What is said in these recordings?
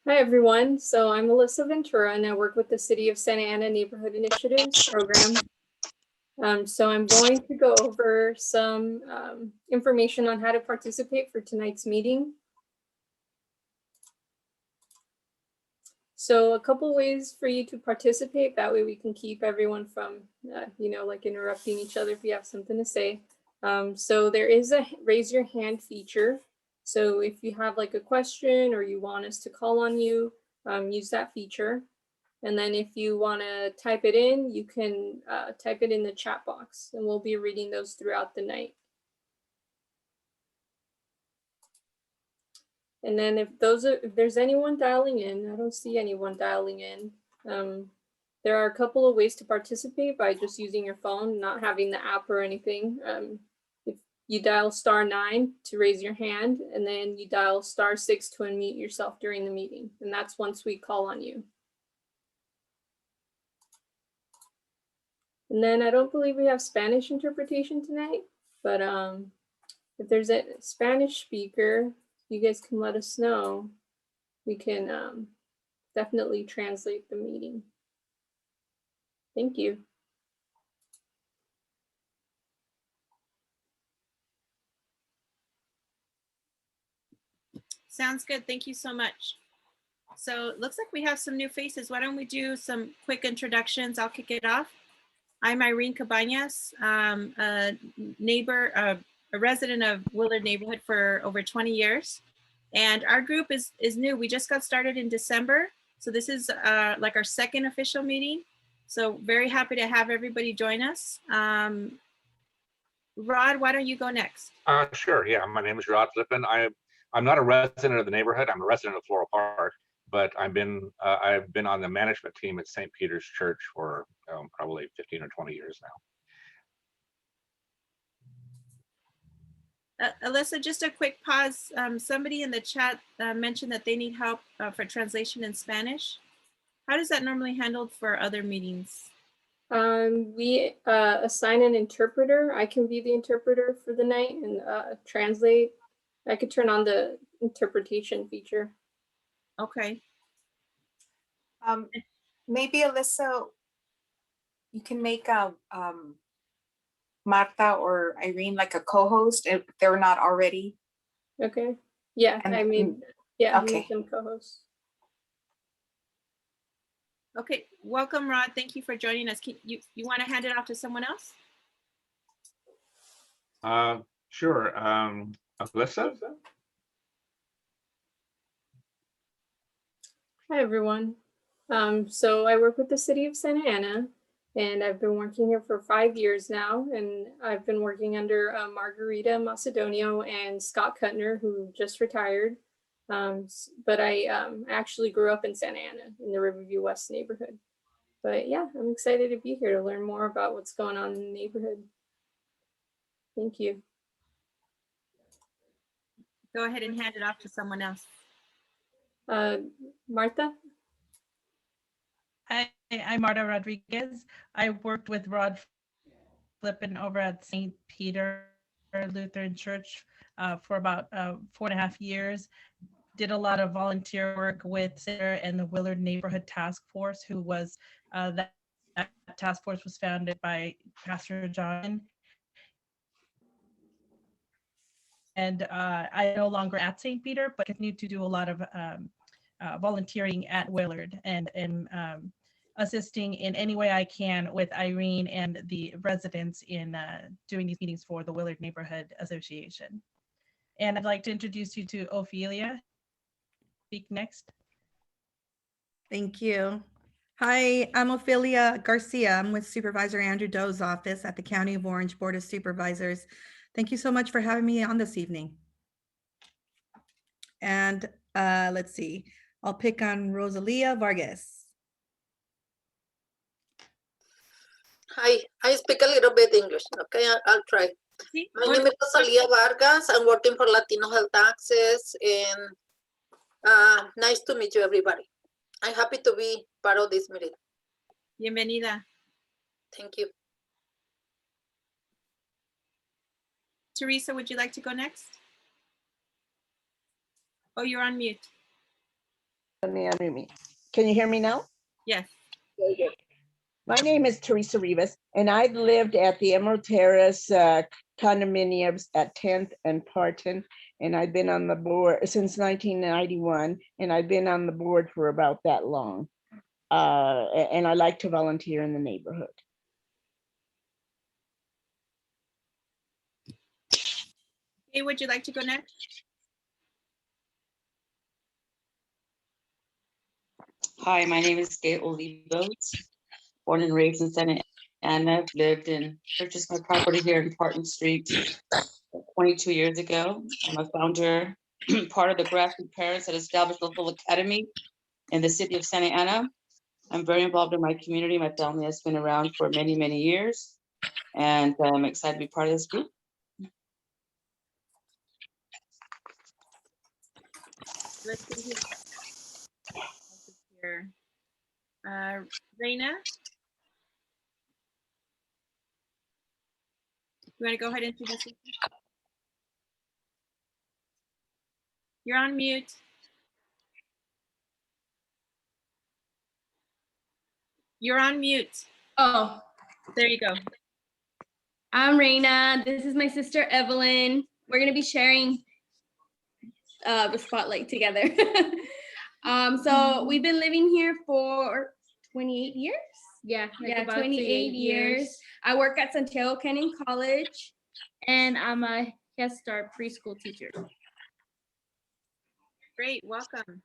Hi, everyone. So I'm Alyssa Ventura, and I work with the City of Santa Ana Neighborhood Initiatives program. So I'm going to go over some information on how to participate for tonight's meeting. So a couple ways for you to participate. That way we can keep everyone from, like interrupting each other if you have something to say. So there is a raise your hand feature. So if you have like a question or you want us to call on you, use that feature. And then if you want to type it in, you can type it in the chat box, and we'll be reading those throughout the night. And then if there's anyone dialing in, I don't see anyone dialing in. There are a couple of ways to participate by just using your phone, not having the app or anything. If you dial *9 to raise your hand, and then you dial *6 to unmute yourself during the meeting. And that's once we call on you. And then I don't believe we have Spanish interpretation tonight, but if there's a Spanish speaker, you guys can let us know. We can definitely translate the meeting. Thank you. Sounds good. Thank you so much. So it looks like we have some new faces. Why don't we do some quick introductions? I'll kick it off. I'm Irene Cabañas, a neighbor, a resident of Willard neighborhood for over 20 years. And our group is new. We just got started in December. So this is like our second official meeting. So very happy to have everybody join us. Rod, why don't you go next? Sure, yeah, my name is Rod Flippin. I'm not a resident of the neighborhood. I'm a resident of Floral Park, but I've been on the management team at St. Peter's Church for probably 15 or 20 years now. Alyssa, just a quick pause. Somebody in the chat mentioned that they need help for translation in Spanish. How does that normally handled for other meetings? We assign an interpreter. I can be the interpreter for the night and translate. I could turn on the interpretation feature. Okay. Maybe Alyssa, you can make Marta or Irene like a co-host if they're not already. Okay. Yeah, yeah, okay. make them co-hosts. Okay, welcome, Rod. Thank you for joining us. You want to hand it off to someone else? Sure. Alyssa? Hi, everyone. So I work with the City of Santa Ana, and I've been working here for 5 years now, and I've been working under Margarita Macedonio and Scott Kuttner, who just retired. But I actually grew up in Santa Ana in the Riverview West neighborhood. But yeah, I'm excited to be here to learn more about what's going on in the neighborhood. Thank you. Go ahead and hand it off to someone else. Marta? Hi, I'm Marta Rodriguez. I worked with Rod Flippin over at St. Peter Lutheran Church for about 4.5 years. Did a lot of volunteer work with Sarah and the Willard Neighborhood Task Force, who was that task force was founded by Pastor John. And I no longer at St. Peter, but continue to do a lot of volunteering at Willard and assisting in any way I can with Irene and the residents in doing these meetings for the Willard Neighborhood Association. And I'd like to introduce you to Ophelia. Speak next. Thank you. Hi, I'm Ophelia Garcia. I'm with Supervisor Andrew Doe's office at the County of Orange Board of Supervisors. Thank you so much for having me on this evening. And let's see, I'll pick on Rosalia Vargas. Hi, I speak a little bit English. Okay, I'll try. My name is Rosalia Vargas. I'm working for Latino Health Access, and nice to meet you, everybody. I'm happy to be part of this meeting. Bienvenida. Thank you. Theresa, would you like to go next? Oh, you're on mute. me unmute me. Can you hear me now? Yes. Very good. My name is Theresa Rivas, and I've lived at the Emerald Terrace condominiums at 10th and Parton, and I've been on the board since 1991, and I've been on the board for about that long. And I like to volunteer in the neighborhood. Hey, would you like to go next? Hi, my name is Gay Olivos, born and raised in Santa Ana. I've lived and purchased my property here in Parton Street 22 years ago. I'm a founder, part of the grassroots parents that established the local academy in the city of Santa Ana. I'm very involved in my community. My family has been around for many, many years, and I'm excited to be part of this group. Let's see here. Reina? You want to go ahead and introduce yourself? You're on mute. You're on mute. Oh, There you go. I'm Reina. This is my sister Evelyn. We're gonna be sharing the spotlight together. So we've been living here for 28 years. Yeah, Yeah, about 28 years. I work at Santiago Canyon College, and I'm a Head Start preschool teacher. Great, welcome.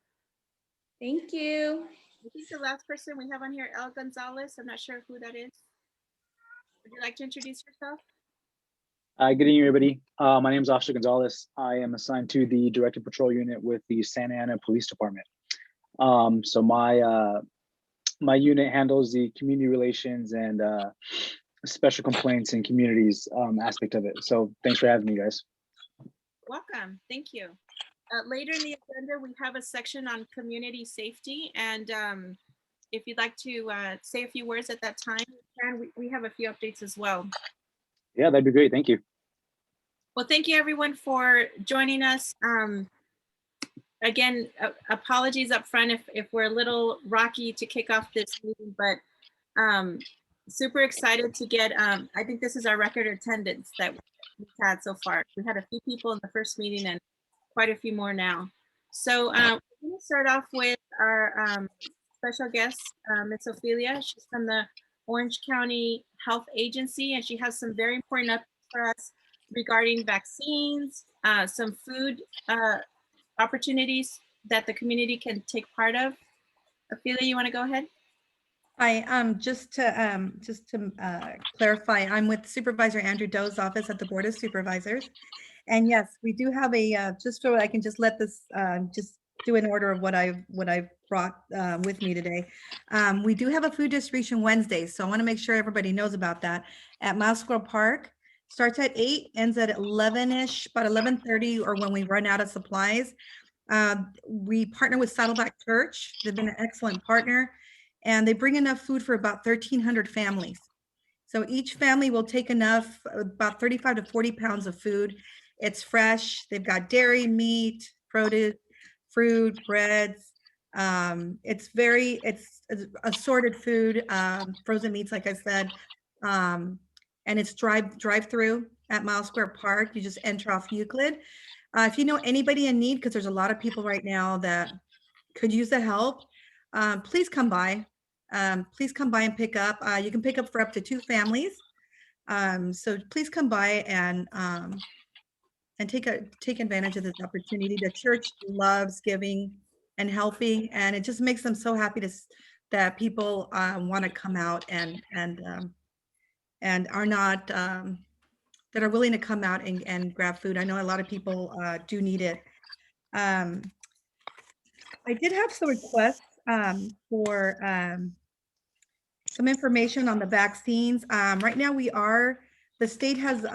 Thank you. I think the last person we have on here, El Gonzalez. I'm not sure who that is. Would you like to introduce yourself? Good evening, everybody. My name is Officer Gonzalez. I am assigned to the Directed Patrol Unit with the Santa Ana Police Department. So my unit handles the community relations and special complaints and communities aspect of it. So thanks for having me, guys. Welcome, thank you. Later in the agenda, we have a section on community safety, and if you'd like to say a few words at that time, we have a few updates as well. Yeah, that'd be great. Thank you. Well, thank you everyone for joining us. Again, apologies up front if we're a little rocky to kick off this meeting, but super excited to get, I think this is our record attendance that we've had so far. We had a few people in the first meeting and quite a few more now. So we're going to start off with our special guest, Ms. Ophelia. She's from the Orange County Health Agency, and she has some very important updates for us regarding vaccines, some food opportunities that the community can take part of. Ophelia, you want to go ahead? Hi, just to clarify, I'm with Supervisor Andrew Doe's office at the Board of Supervisors. And yes, we do have a, just so I can just let this, just do an order of what I've brought with me today. We do have a food distribution Wednesday, so I want to make sure everybody knows about that at Miles Square Park. Starts at 8, ends at 11-ish, about 11:30, or when we run out of supplies. We partner with Saddleback Church. They've been an excellent partner, and they bring enough food for about 1,300 families. So each family will take enough, about 35 to 40 pounds of food. It's fresh. They've got dairy, meat, produce, fruit, breads. It's assorted food, frozen meats, like I said. And it's drive-through at Miles Square Park. You just enter off Euclid. If you know anybody in need, because there's a lot of people right now that could use the help, please come by. Please come by and pick up. You can pick up for up to 2 families. So please come by and take advantage of this opportunity. The church loves giving and helping, and it just makes them so happy that people want to come out and are not that are willing to come out and grab food. I know a lot of people do need it. I did have some requests for some information on the vaccines. Right now the state has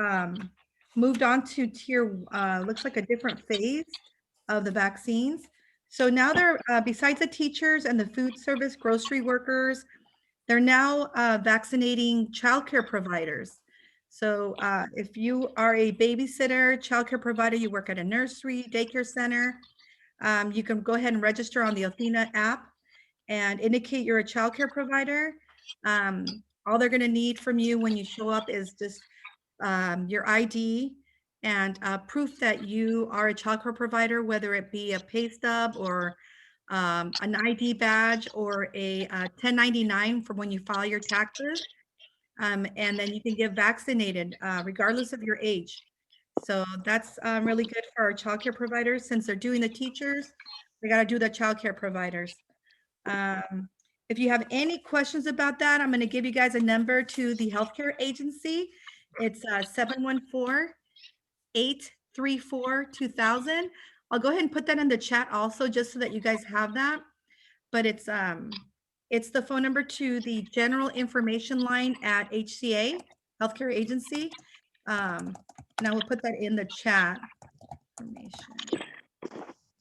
moved on to tier, looks like a different phase of the vaccines. So now they're, besides the teachers and the food service grocery workers, they're now vaccinating childcare providers. So if you are a babysitter, childcare provider, you work at a nursery, daycare center, You can go ahead and register on the Athena app and indicate you're a childcare provider. All they're going to need from you when you show up is just your ID and proof that you are a childcare provider, whether it be a pay stub or an ID badge or a 1099 from when you file your taxes. And then you can get vaccinated regardless of your age. So that's really good for our childcare providers. Since they're doing the teachers, they got to do the childcare providers. If you have any questions about that, I'm going to give you guys a number to the healthcare agency. It's 714-834-2000. I'll go ahead and put that in the chat also, just so that you guys have that. But it's the phone number to the general information line at HCA, Healthcare Agency. And I will put that in the chat. Information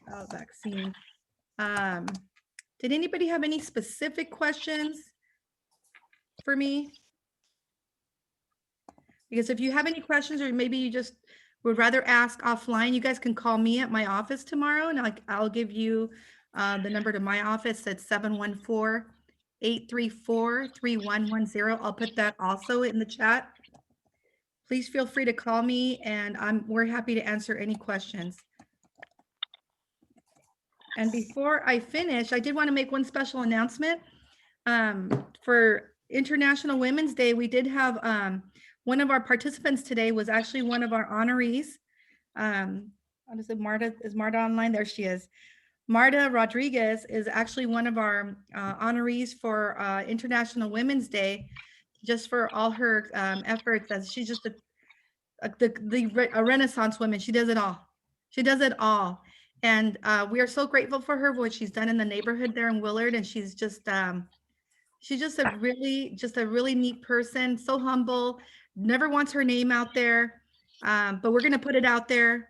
about vaccine. Did anybody have any specific questions for me? Because if you have any questions, or maybe you just would rather ask offline, you guys can call me at my office tomorrow, and I'll give you the number to my office. That's 714-834-3110. I'll put that also in the chat. Please feel free to call me, and we're happy to answer any questions. And before I finish, I did want to make one special announcement. For International Women's Day, we did have one of our participants today was actually one of our honorees. What is it, Marta? Is Marta online? There she is. Marta Rodriguez is actually one of our honorees for International Women's Day, just for all her efforts. As she's just a Renaissance woman. She does it all. She does it all. And we are so grateful for her, what she's done in the neighborhood there in Willard. And she's just a really neat person, so humble, never wants her name out there. But we're going to put it out there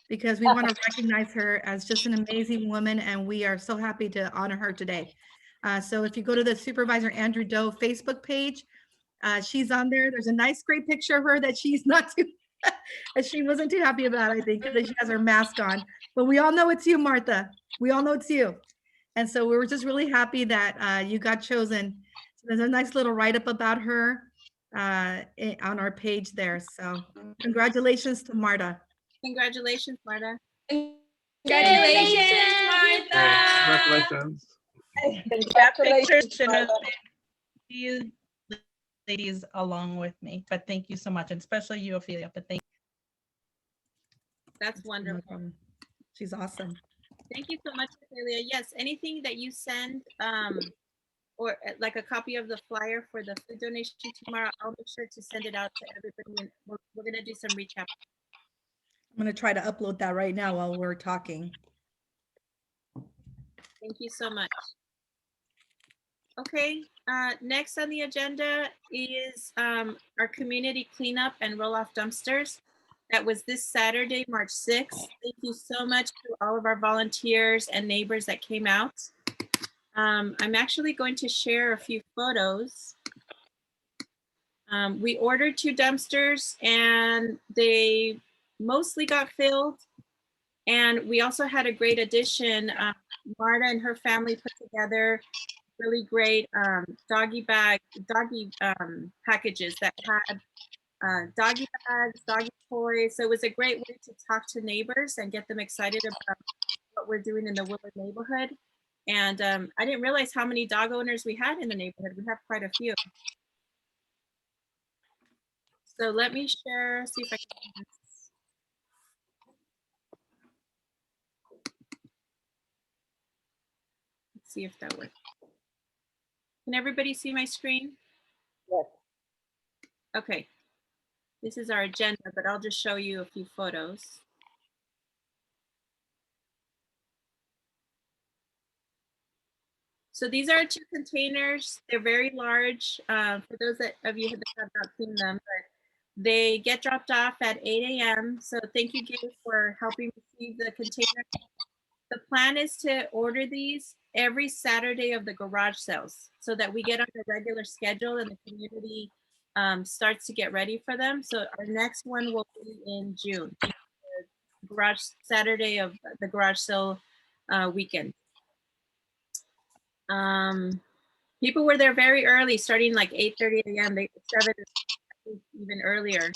because we want to recognize her as just an amazing woman. And we are so happy to honor her today. So if you go to the Supervisor Andrew Doe Facebook page, she's on there. There's a nice, great picture of her that she's not too, that she wasn't too happy about, I think, because she has her mask on. But we all know it's you, Martha. We all know it's you. And so we were just really happy that you got chosen. So there's a nice little write-up about her on our page there. So congratulations to Marta. Congratulations, Marta. Congratulations, Martha. Congratulations. Congratulations, Marta. You ladies along with me, but thank you so much, and especially you, Ophelia. But thank That's wonderful. She's awesome. Thank you so much, Ophelia. Yes, anything that you send or like a copy of the flyer for the food donation tomorrow, I'll make sure to send it out to everybody. And we're going to do some recap. I'm going to try to upload that right now while we're talking. Thank you so much. Okay, next on the agenda is our community cleanup and roll-off dumpsters. That was this Saturday, March 6th. Thank you so much to all of our volunteers and neighbors that came out. I'm actually going to share a few photos. We ordered 2 dumpsters and they mostly got filled. And we also had a great addition. Marta and her family put together really great doggy packages that had doggy bags, doggy toys. So it was a great way to talk to neighbors and get them excited about what we're doing in the Willard neighborhood. And I didn't realize how many dog owners we had in the neighborhood. We have quite a few. So let me share, see if I can. Let's see if that works. Can everybody see my screen? Yes. Okay. This is our agenda, but I'll just show you a few photos. So these are 2 containers. They're very large. For those of you that have not seen them, but they get dropped off at 8 a.m. So thank you, Gabe, for helping receive the container. The plan is to order these every Saturday of the garage sales so that we get on a regular schedule and the community starts to get ready for them. So our next one will be in June. The garage Saturday of the garage sale weekend. People were there very early, starting like 8:30 a.m. They started even earlier.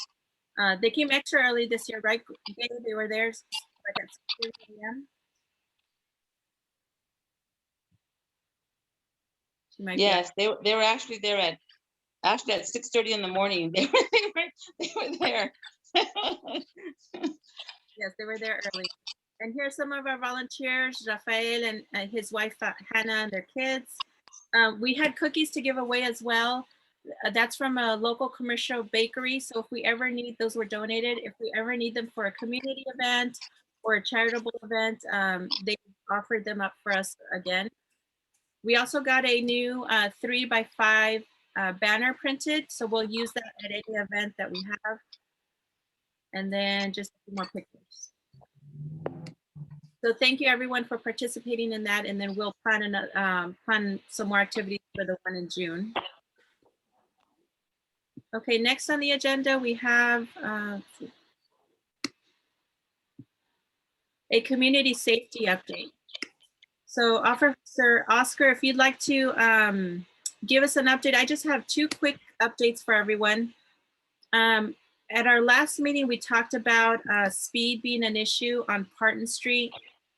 They came extra early this year, right? They were there like at 6:30 a.m. Yes, they were actually there at 6:30 in the morning. They were there. Yes, they were there early. And here's some of our volunteers, Rafael and his wife Hannah and their kids. We had cookies to give away as well. That's from a local commercial bakery. So if we ever need, those were donated. If we ever need them for a community event or a charitable event, they offered them up for us again. We also got a new 3x5 banner printed. So we'll use that at any event that we have. And then just a few more pictures. So thank you everyone for participating in that. And then we'll plan some more activities for the one in June. Okay, next on the agenda, we have a community safety update. So Officer Oscar, if you'd like to give us an update. I just have 2 quick updates for everyone. At our last meeting, we talked about speed being an issue on Parton Street,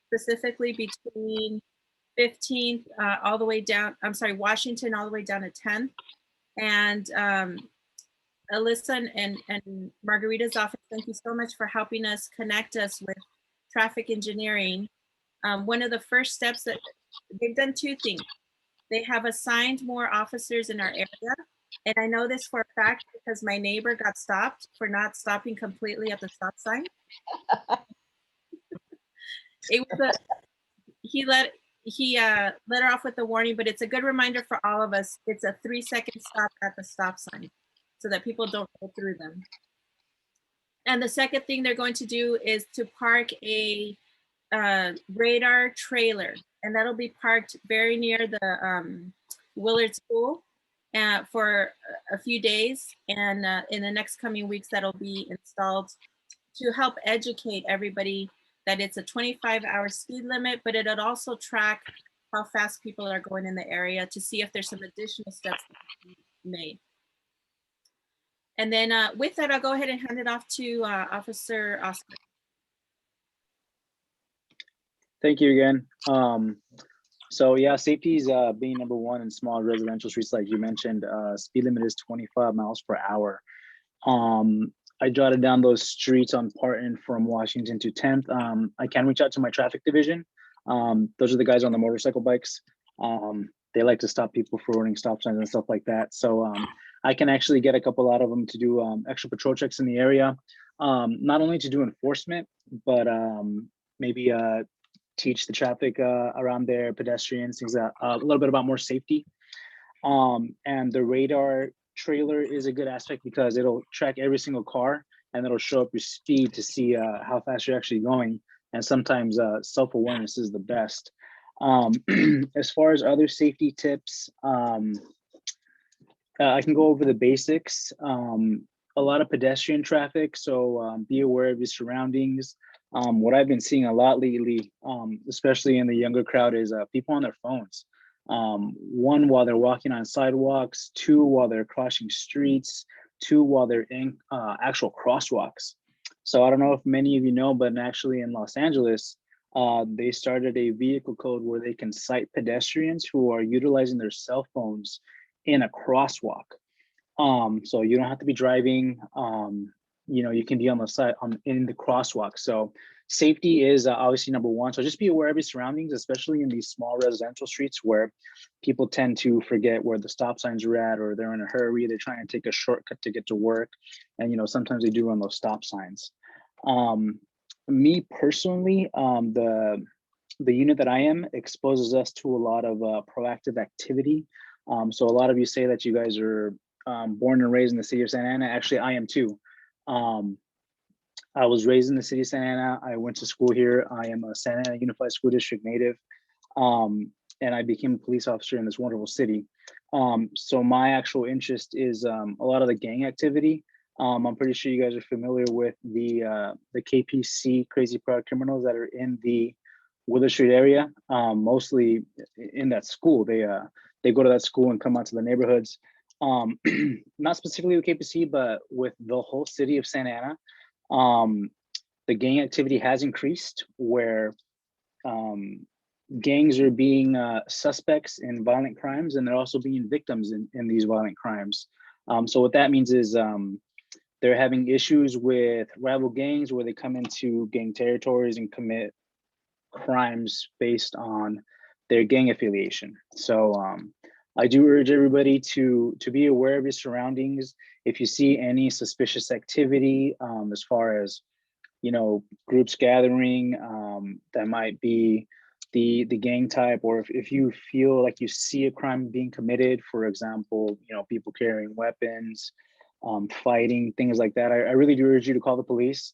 specifically between 15th all the way down, I'm sorry, Washington all the way down to 10th. And Alyssa and Margarita's office, thank you so much for helping us connect us with traffic engineering. One of the first steps that they've done 2 things. They have assigned more officers in our area. And I know this for a fact because my neighbor got stopped for not stopping completely at the stop sign. It was he let her off with a warning, but it's a good reminder for all of us. It's a 3-second stop at the stop sign so that people don't go through them. And the second thing they're going to do is to park a radar trailer, and that'll be parked very near the Willard School for a few days. And in the next coming weeks, that'll be installed to help educate everybody that it's a 25-hour speed limit, but it'll also track how fast people are going in the area to see if there's some additional steps that can be made. And then with that, I'll go ahead and hand it off to Officer Oscar. Thank you again. So yeah, safety is being number 1 in small residential streets, like you mentioned. Speed limit is 25 miles per hour. I jotted down those streets on Parton from Washington to 10th. I can reach out to my traffic division. Those are the guys on the motorcycle bikes. They like to stop people for running stop signs and stuff like that. So I can actually get a couple out of them to do extra patrol checks in the area, not only to do enforcement, but maybe teach the traffic around there, pedestrians, things that a little bit about more safety. And the radar trailer is a good aspect because it'll track every single car and it'll show up your speed to see how fast you're actually going. And sometimes self-awareness is the best. As far as other safety tips, I can go over the basics. A lot of pedestrian traffic, so be aware of your surroundings. What I've been seeing a lot lately, especially in the younger crowd, is people on their phones. 1, while they're walking on sidewalks, 2, while they're crossing streets, 2, while they're in actual crosswalks. So I don't know if many of you know, but actually in Los Angeles, they started a vehicle code where they can cite pedestrians who are utilizing their cell phones in a crosswalk. So you don't have to be driving. You can be on the side in the crosswalk. So safety is obviously number 1. So just be aware of your surroundings, especially in these small residential streets where people tend to forget where the stop signs are at, or they're in a hurry. They're trying to take a shortcut to get to work. And, sometimes they do run those stop signs. Me personally, the unit that I am exposes us to a lot of proactive activity. So a lot of you say that you guys are born and raised in the city of Santa Ana. Actually, I am too. I was raised in the city of Santa Ana. I went to school here. I am a Santa Ana Unified School District native. And I became a police officer in this wonderful city. So my actual interest is a lot of the gang activity. I'm pretty sure you guys are familiar with the KPC, Crazy Proud Criminals, that are in the Willard Street area, mostly in that school. They go to that school and come out to the neighborhoods. Not specifically with KPC, but with the whole city of Santa Ana. The gang activity has increased where gangs are being suspects in violent crimes, and they're also being victims in these violent crimes. So what that means is they're having issues with rival gangs where they come into gang territories and commit crimes based on their gang affiliation. So I do urge everybody to be aware of your surroundings. If you see any suspicious activity, as far as, you know, groups gathering, that might be the gang type, or if you feel like you see a crime being committed, for example, you know, people carrying weapons, fighting, things like that, I really do urge you to call the police.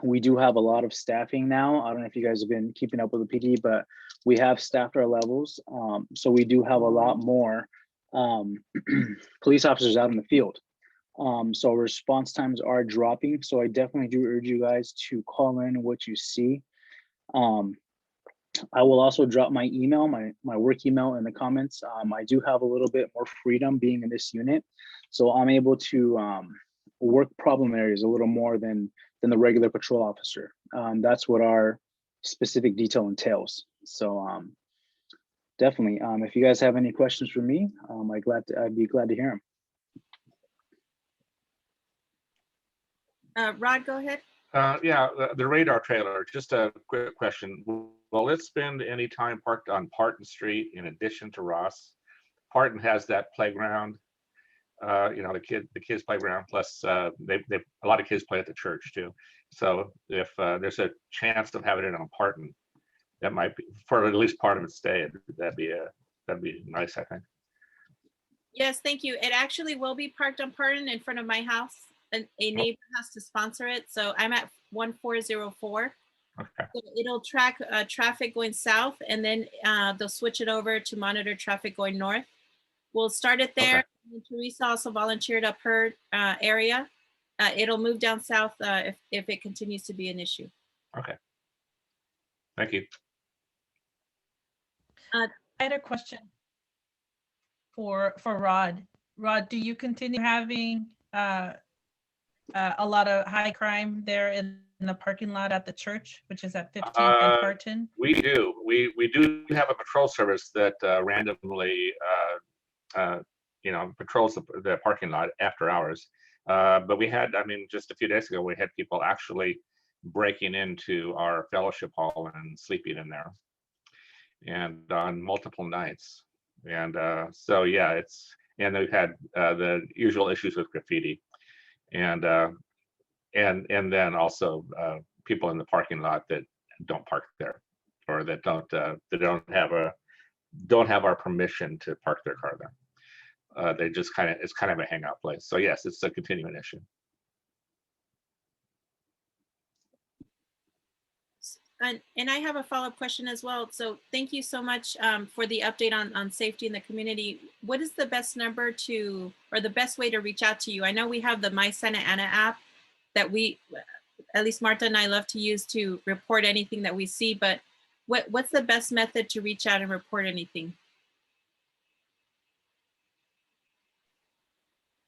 We do have a lot of staffing now. I don't know if you guys have been keeping up with the PD, but we have staffed our levels. So we do have a lot more police officers out in the field. So response times are dropping. So I definitely do urge you guys to call in what you see. I will also drop my email, my work email in the comments. I do have a little bit more freedom being in this unit. So I'm able to work problem areas a little more than the regular patrol officer. That's what our specific detail entails. So definitely, if you guys have any questions for me, I'd be glad to hear them. Rod, go ahead. Yeah, the radar trailer, just a quick question. Will it spend any time parked on Parton Street in addition to Ross? Parton has that playground, you know, the kids playground, plus a lot of kids play at the church too. So if there's a chance of having it on Parton, that might be, for at least part of its stay, that'd be nice, I think. Yes, thank you. It actually will be parked on Parton in front of my house. A neighbor has to sponsor it. So I'm at 1404. Okay. So it'll track traffic going south, and then they'll switch it over to monitor traffic going north. We'll start it there. Okay. Theresa also volunteered up her area. It'll move down south if it continues to be an issue. Okay. Thank you. I had a question for Rod. Rod, do you continue having a lot of high crime there in the parking lot at the church, which is at 15th and Parton? We do. We do have a patrol service that randomly, you know, patrols the parking lot after hours. But we had, I mean, just a few days ago, we had people actually breaking into our fellowship hall and sleeping in there, and on multiple nights. And so, yeah, and we've had the usual issues with graffiti. And then also people in the parking lot that don't park there, or that don't have our permission to park their car there. They just it's kind of a hangout place. So yes, it's a continuing issue. And I have a follow-up question as well. So thank you so much for the update on safety in the community. What is the best number or the best way to reach out to you? I know we have the My Santa Ana app that at least Marta and I love to use to report anything that we see, but what's the best method to reach out and report anything?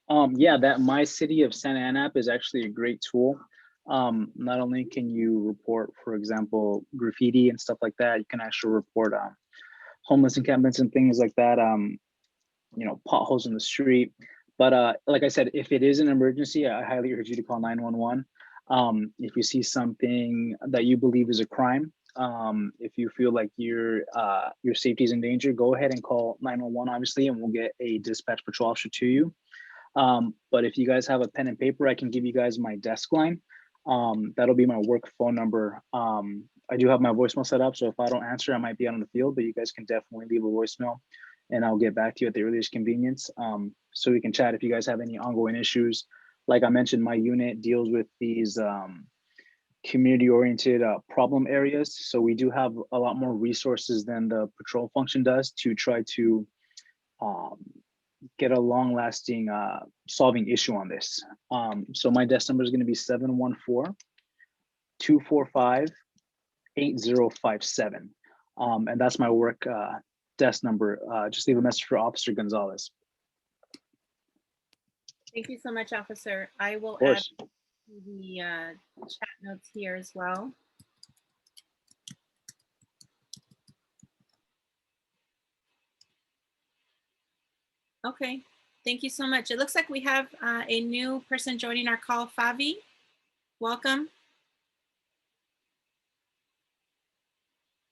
Yeah, that My City of Santa Ana app is actually a great tool. Not only can you report, for example, graffiti and stuff like that, you can actually report homeless encampments and things like that, you know, potholes in the street. But like I said, if it is an emergency, I highly urge you to call 911. If you see something that you believe is a crime, if you feel like your safety is in danger, go ahead and call 911, obviously, and we'll get a dispatch patrol officer to you. But if you guys have a pen and paper, I can give you guys my desk line. That'll be my work phone number. I do have my voicemail set up, so if I don't answer, I might be out on the field, but you guys can definitely leave a voicemail and I'll get back to you at the earliest convenience. So we can chat if you guys have any ongoing issues. Like I mentioned, my unit deals with these community-oriented problem areas. So we do have a lot more resources than the patrol function does to try to get a long-lasting solving issue on this. So my desk number is going to be 714-245-8255. 8057. And that's my work desk number. Just leave a message for Officer Gonzalez. Thank you so much, Officer. I will Of add course. to the chat notes here as well. Okay, thank you so much. It looks like we have a new person joining our call, Favi. Welcome.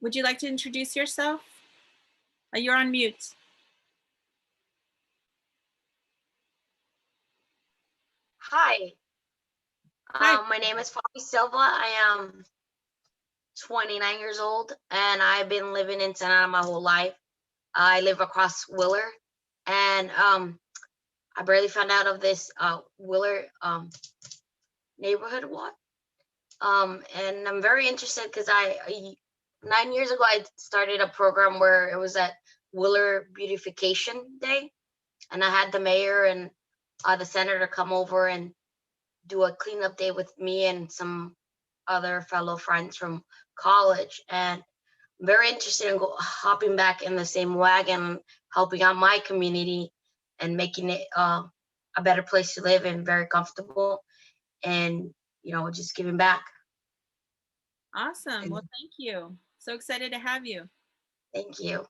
Would you like to introduce yourself? You're on mute. Hi. Hi. My name is Fabi Silva. I am 29 years old and I've been living in Santa Ana my whole life. I live across Willard and I barely found out of this Willard neighborhood walk. And I'm very interested because 9 years ago, I started a program where it was at Willard Beautification Day. And I had the mayor and the senator come over and do a cleanup day with me and some other fellow friends from college. And I'm very interested in hopping back in the same wagon, helping out my community and making it a better place to live and very comfortable and, you know, just giving back. Awesome. Well, thank you. So excited to have you. Thank you.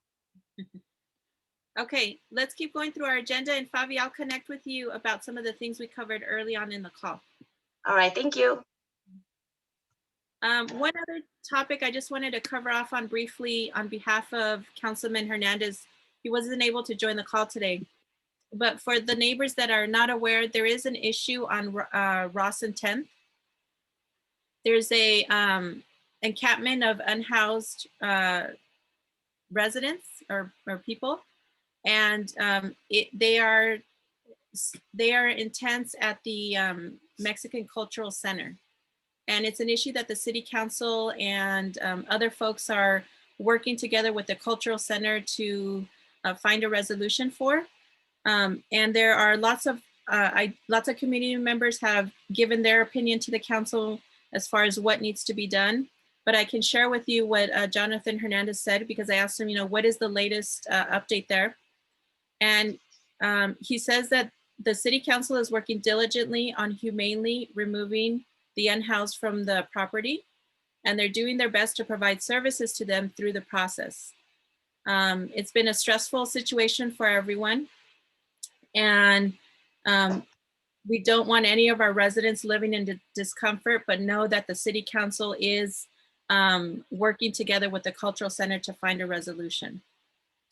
Okay, let's keep going through our agenda. And Fabi, I'll connect with you about some of the things we covered early on in the call. All right, thank you. One other topic I just wanted to cover off on briefly on behalf of Councilman Hernandez. He wasn't able to join the call today. But for the neighbors that are not aware, there is an issue on Ross and 10th. There's a encampment of unhoused residents or people. And they are intense at the Mexican Cultural Center. And it's an issue that the City Council and other folks are working together with the Cultural Center to find a resolution for. And there are lots of community members have given their opinion to the council as far as what needs to be done. But I can share with you what Jonathan Hernandez said, because I asked him, you know, what is the latest update there? And he says that the City Council is working diligently on humanely removing the unhoused from the property, and they're doing their best to provide services to them through the process. It's been a stressful situation for everyone, and we don't want any of our residents living in discomfort, but know that the City Council is working together with the Cultural Center to find a resolution.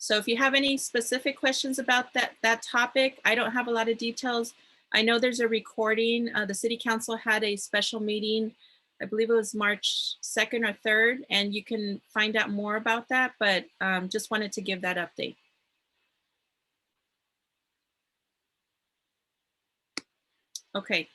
So if you have any specific questions about that topic, I don't have a lot of details. I know there's a recording. The City Council had a special meeting, I believe it was March 2nd or 3rd, and you can find out more about that, but just wanted to give that update. Okay.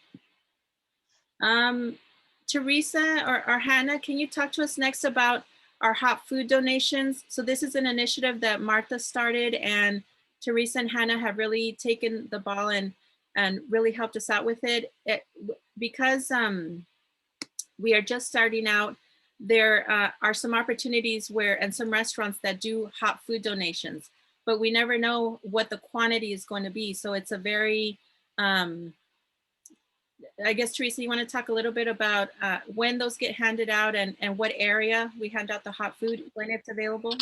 Teresa or Hannah, can you talk to us next about our hot food donations? So this is an initiative that Martha started, and Teresa and Hannah have really taken the ball and really helped us out with it. Because we are just starting out, there are some opportunities and some restaurants that do hot food donations, but we never know what the quantity is going to be. So it's a very, I guess, Teresa, you want to talk a little bit about when those get handed out and what area we hand out the hot food when it's available?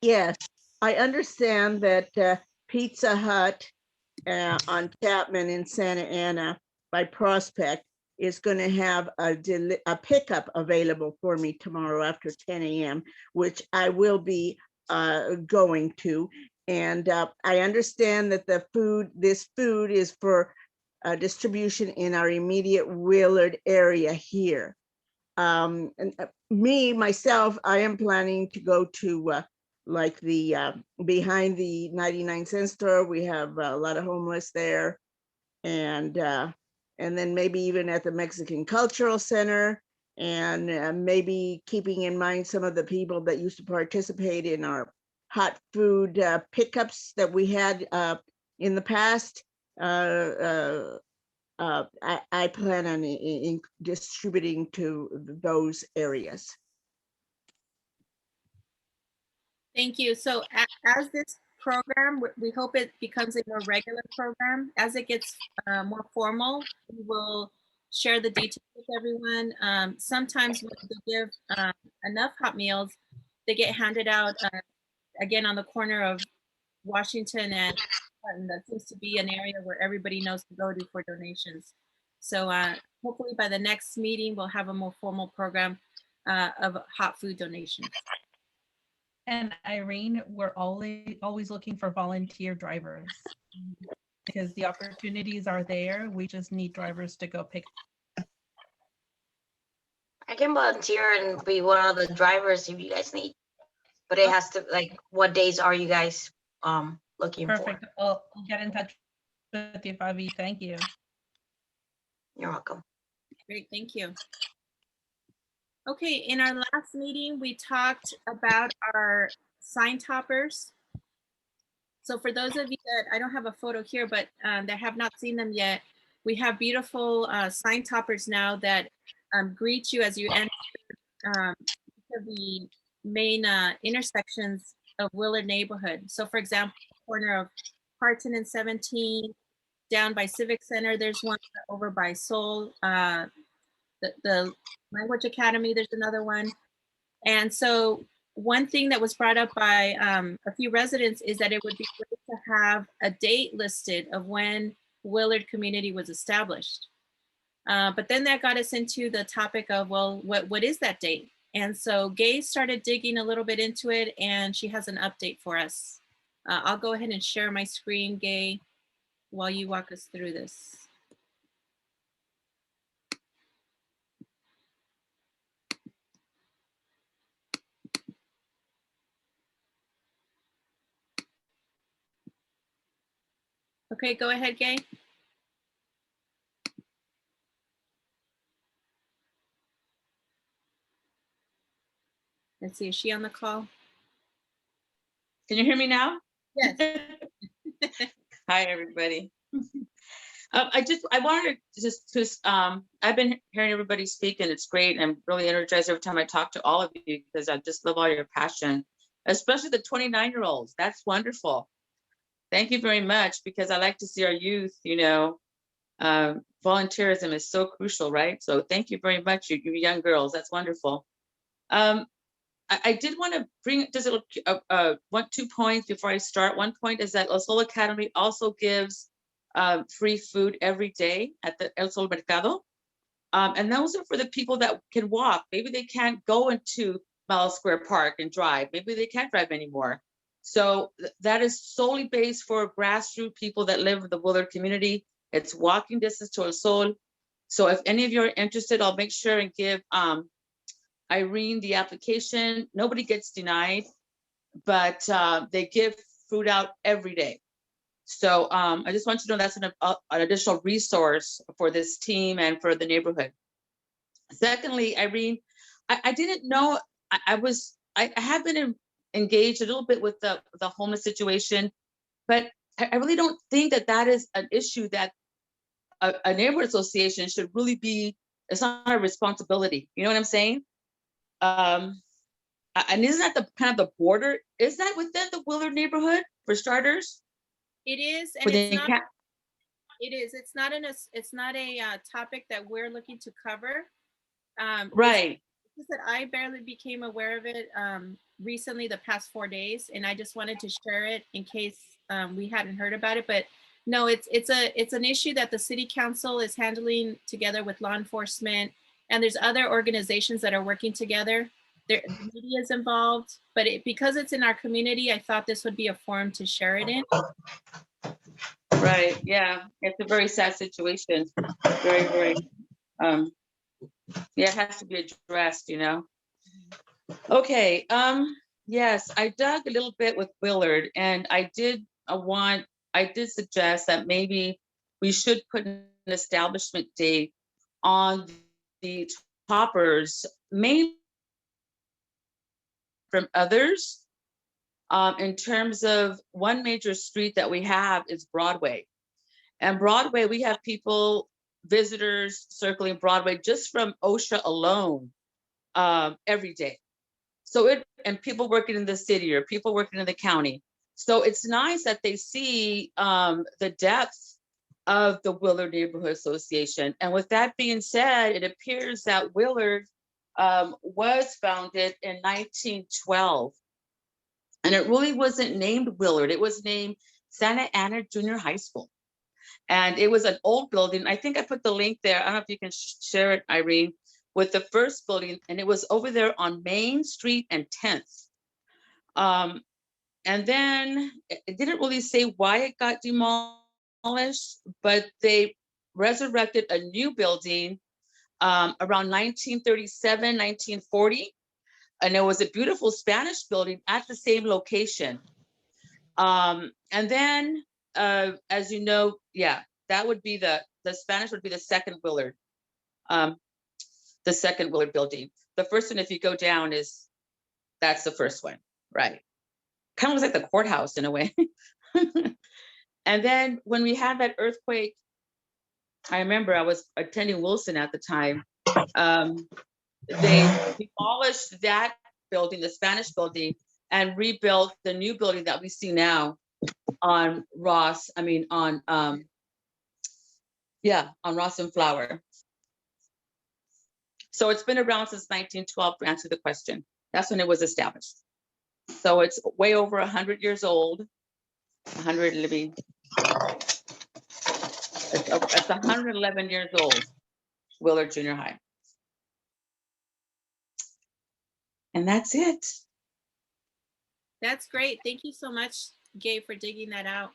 Yes, I understand that Pizza Hut on Chapman in Santa Ana by Prospect is going to have a pickup available for me tomorrow after 10 a.m., which I will be going to. And I understand that this food is for distribution in our immediate Willard area here. And myself, I am planning to go to like the behind the 99-cent store. We have a lot of homeless there, and then maybe even at the Mexican Cultural Center, and maybe keeping in mind some of the people that used to participate in our hot food pickups that we had in the past. I plan on distributing to those areas. Thank you. So as this program, we hope it becomes a more regular program. As it gets more formal, we will share the details with everyone. Sometimes when they give enough hot meals, they get handed out again on the corner of Washington and Clinton. That seems to be an area where everybody knows to go to for donations. So hopefully by the next meeting, we'll have a more formal program of hot food donations. And Irene, we're always looking for volunteer drivers because the opportunities are there. We just need drivers to go pick. I can volunteer and be one of the drivers if you guys need. But it has to, like, what days are you guys looking Perfect. for? I'll get in touch with you, Fabi. Thank you. You're welcome. Great, thank you. Okay, in our last meeting, we talked about our sign toppers. So for those of you that, I don't have a photo here, but that have not seen them yet, we have beautiful sign toppers now that greet you as you enter the main intersections of Willard neighborhood. So for example, corner of Parton and 17, down by Civic Center, there's one over by Seoul, the Language Academy, there's another one. And so one thing that was brought up by a few residents is that it would be great to have a date listed of when Willard community was established. But then that got us into the topic of, well, what is that date? And so Gay started digging a little bit into it, and she has an update for us. I'll go ahead and share my screen, Gay, while you walk us through this. Okay, go ahead, Gay. Let's see, is she on the call? Can you hear me now? Yes. Hi, everybody. I wanted to just I've been hearing everybody speak, and it's great. I'm really energized every time I talk to all of you because I just love all your passion, especially the 29-year-olds. That's wonderful. Thank you very much, because I like to see our youth, you know, volunteerism is so crucial, right? So thank you very much, you young girls. That's wonderful. I did want to bring just two points before I start. One point is that El Sol Academy also gives free food every day at the El Sol Mercado. And those are for the people that can walk. Maybe they can't go into Miles Square Park and drive. Maybe they can't drive anymore. So that is solely based for grassroots people that live in the Willard community. It's walking distance to El Sol. So if any of you are interested, I'll make sure and give Irene the application. Nobody gets denied, but they give food out every day. So I just want you to know that's an additional resource for this team and for the neighborhood. Secondly, Irene, I didn't know, I have been engaged a little bit with the homeless situation, but I really don't think that is an issue that a neighborhood association should really be, it's not a responsibility. You know what I'm saying? And isn't that the kind of the border? Is that within the Willard neighborhood for starters? It is, and it's not. It is. It's not a topic that we're looking to cover. Right. It's just that I barely became aware of it recently, the past 4 days, and I just wanted to share it in case we hadn't heard about it. But no, it's an issue that the city council is handling together with law enforcement, and there's other organizations that are working together. The media is involved, but because it's in our community, I thought this would be a forum to share it in. Right. Yeah, it's a very sad situation. Very, very. Yeah, it has to be addressed. You know. Okay. Yes, I dug a little bit with Willard, and I did suggest that maybe we should put an establishment date on the toppers, mainly from others. In terms of one major street that we have is Broadway. And Broadway, we have people, visitors circling Broadway just from OSHA alone every day. So it and people working in the city or people working in the county. So it's nice that they see the depth of the Willard Neighborhood Association. And with that being said, it appears that Willard was founded in 1912. And it really wasn't named Willard. It was named Santa Ana Junior High School. And it was an old building. I think I put the link there. I don't know if you can share it, Irene, with the first building. And it was over there on Main Street and 10th. And then it didn't really say why it got demolished, but they resurrected a new building around 1937, 1940. And there was a beautiful Spanish building at the same location. And then, as you know, yeah, that would be the Spanish would be the second Willard, building. The first one, if you go down, that's the first one, right? Kind of looks like the courthouse in a way. And then when we had that earthquake, I remember I was attending Wilson at the time. They demolished that building, the Spanish building, and rebuilt the new building that we see now on Ross and Flower. So it's been around since 1912, to answer the question. That's when it was established. So it's way over 100 years old. 111 years old, Willard Junior High. And that's it. That's great. Thank you so much, Gabe, for digging that out.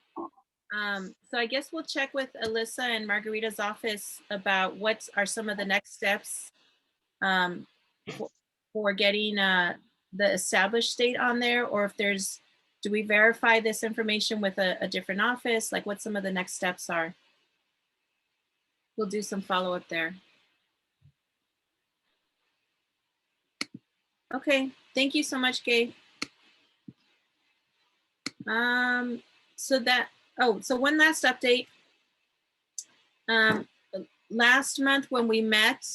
So I guess we'll check with Alyssa and Margarita's office about what are some of the next steps for getting the established date on there, or if do we verify this information with a different office, like what some of the next steps are. We'll do some follow-up there. Okay, thank you so much, Gabe. So one last update. Last month when we met,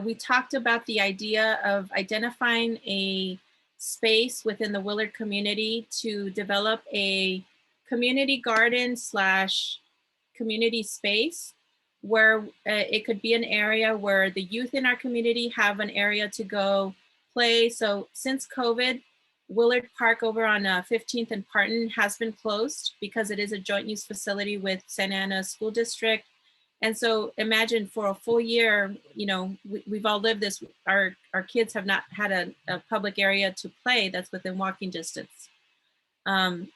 we talked about the idea of identifying a space within the Willard community to develop a community garden / community space where it could be an area where the youth in our community have an area to go play. So since COVID, Willard Park over on 15th and Parton has been closed because it is a joint use facility with Santa Ana School District. And so imagine for a full year, you know, we've all lived this, our kids have not had a public area to play that's within walking distance. And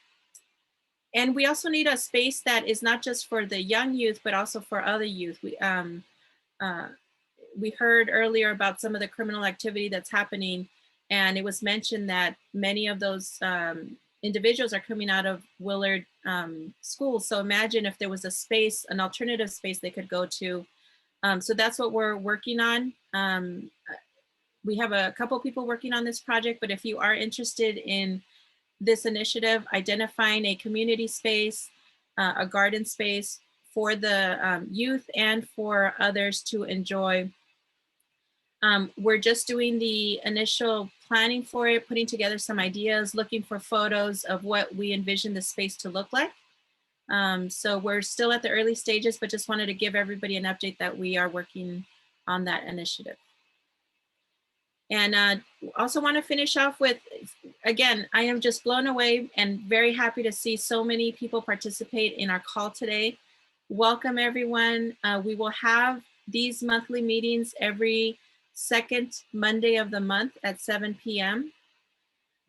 we also need a space that is not just for the young youth, but also for other youth. We heard earlier about some of the criminal activity that's happening, and it was mentioned that many of those individuals are coming out of Willard schools. So imagine if there was a space, an alternative space they could go to. So that's what we're working on. We have a couple people working on this project, but if you are interested in this initiative, identifying a community space, a garden space for the youth and for others to enjoy. We're just doing the initial planning for it, putting together some ideas, looking for photos of what we envision the space to look like. So we're still at the early stages, but just wanted to give everybody an update that we are working on that initiative. And also want to finish off with, again, I am just blown away and very happy to see so many people participate in our call today. Welcome everyone. We will have these monthly meetings every second Monday of the month at 7 p.m.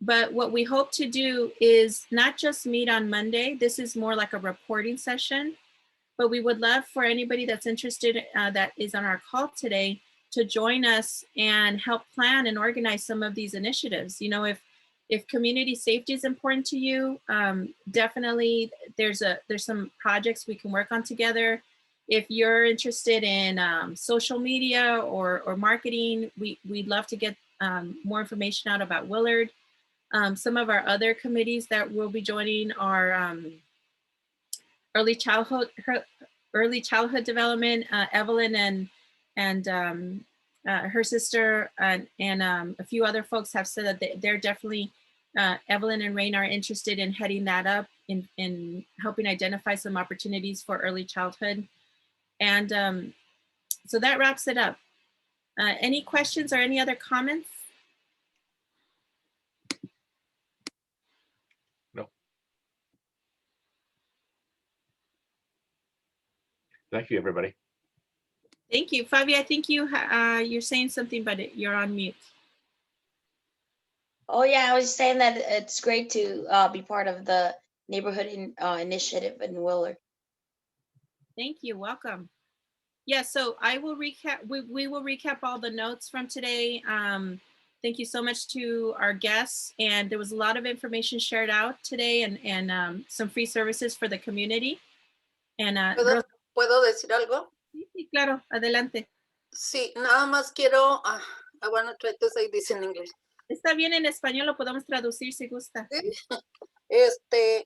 But what we hope to do is not just meet on Monday. This is more like a reporting session, but we would love for anybody that's interested that is on our call today to join us and help plan and organize some of these initiatives. You know, if community safety is important to you, definitely there's some projects we can work on together. If you're interested in social media or marketing, we'd love to get more information out about Willard. Some of our other committees that we'll be joining are early childhood development. Evelyn and her sister and a few other folks have said that they're definitely, Evelyn and Raina are interested in heading that up, in helping identify some opportunities for early childhood. And so that wraps it up. Any questions or any other comments? No. Thank you, everybody. Thank you. Fabi, I think you're saying something, but you're on mute. Oh yeah, I was just saying that it's great to be part of the neighborhood initiative in Willard. Thank you. Welcome. Yeah, so I will recap. We will recap all the notes from today. Thank you so much to our guests. And there was a lot of information shared out today and some free services for the community. And ¿Puedo decir algo? Sí, claro, adelante. Sí, nada más quiero, I want to try to say this in English. Está bien en español, lo podemos traducir si gusta.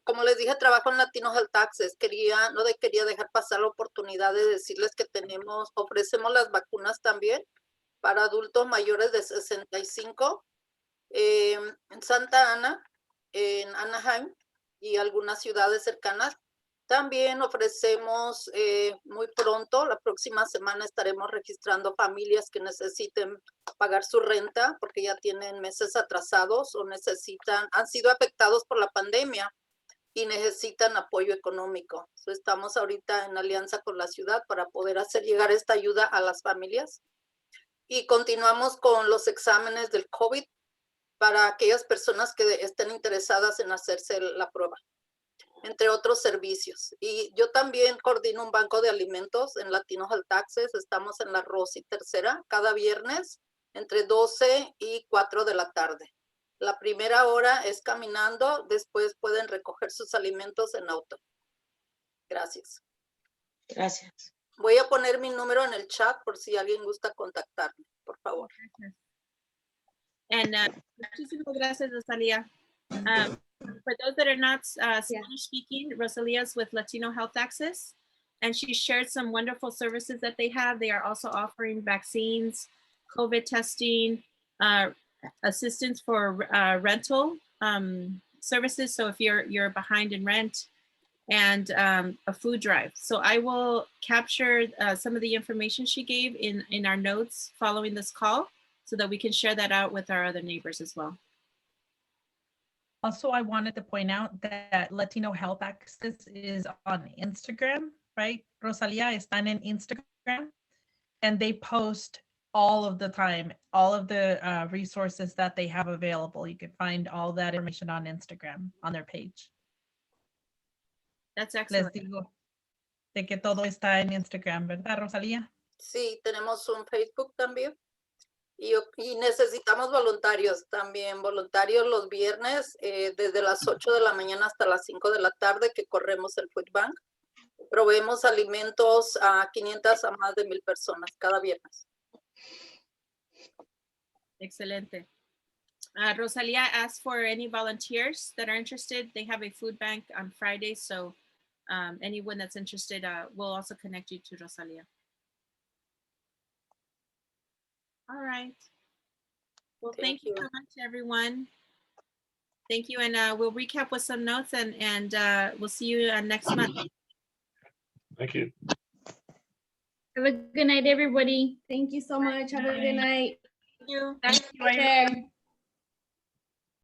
Como les dije, trabajo en Latino Health Access. No quería dejar pasar la oportunidad de decirles que ofrecemos las vacunas también para adultos mayores de 65 en Santa Ana, en Anaheim y algunas ciudades cercanas. También ofrecemos muy pronto, la próxima semana estaremos registrando familias que necesiten pagar su renta porque ya tienen meses atrasados o han sido afectados por la pandemia y necesitan apoyo económico. Estamos ahorita en alianza con la ciudad para poder hacer llegar esta ayuda a las familias. Y continuamos con los exámenes del COVID para aquellas personas que estén interesadas en hacerse la prueba, entre otros servicios. Y yo también coordino un banco de alimentos en Latino Health Access. Estamos en la Rosy Tercera cada viernes entre 12 y 4 de la tarde. La primera hora es caminando, después pueden recoger sus alimentos en auto. Gracias. Gracias. Voy a poner mi número en el chat por si alguien gusta contactarme, por favor. And muchísimas gracias, Rosalia. For those that are not Spanish speaking, Rosalia is with Latino Health Access, and she shared some wonderful services that they have. They are also offering vaccines, COVID testing, assistance for rental services. So if you're behind in rent, and a food drive. So I will capture some of the information she gave in our notes following this call so that we can share that out with our other neighbors as well. Also, I wanted to point out that Latino Health Access is on Instagram, right? Rosalia están en Instagram, and they post all of the time, all of the resources that they have available. You can find all that information on Instagram, on their page. That's excellent. Les digo de que todo está en Instagram, ¿verdad, Rosalia? Sí, tenemos un Facebook también. Y necesitamos voluntarios también, voluntarios los viernes desde las 8 de la mañana hasta las 5 de la tarde que corremos el Food Bank. Proveemos alimentos a 500 a más de 1,000 personas cada viernes. Excelente. Rosalia asked for any volunteers that are interested. They have a food bank on Friday, so anyone that's interested, we'll also connect you to Rosalia. All right. Well, thank you so much, everyone. Thank you, and we'll recap with some notes, and we'll see you next month. Thank you. Have a good night, everybody. Thank you so much. Have a good night. Thank you. Take care.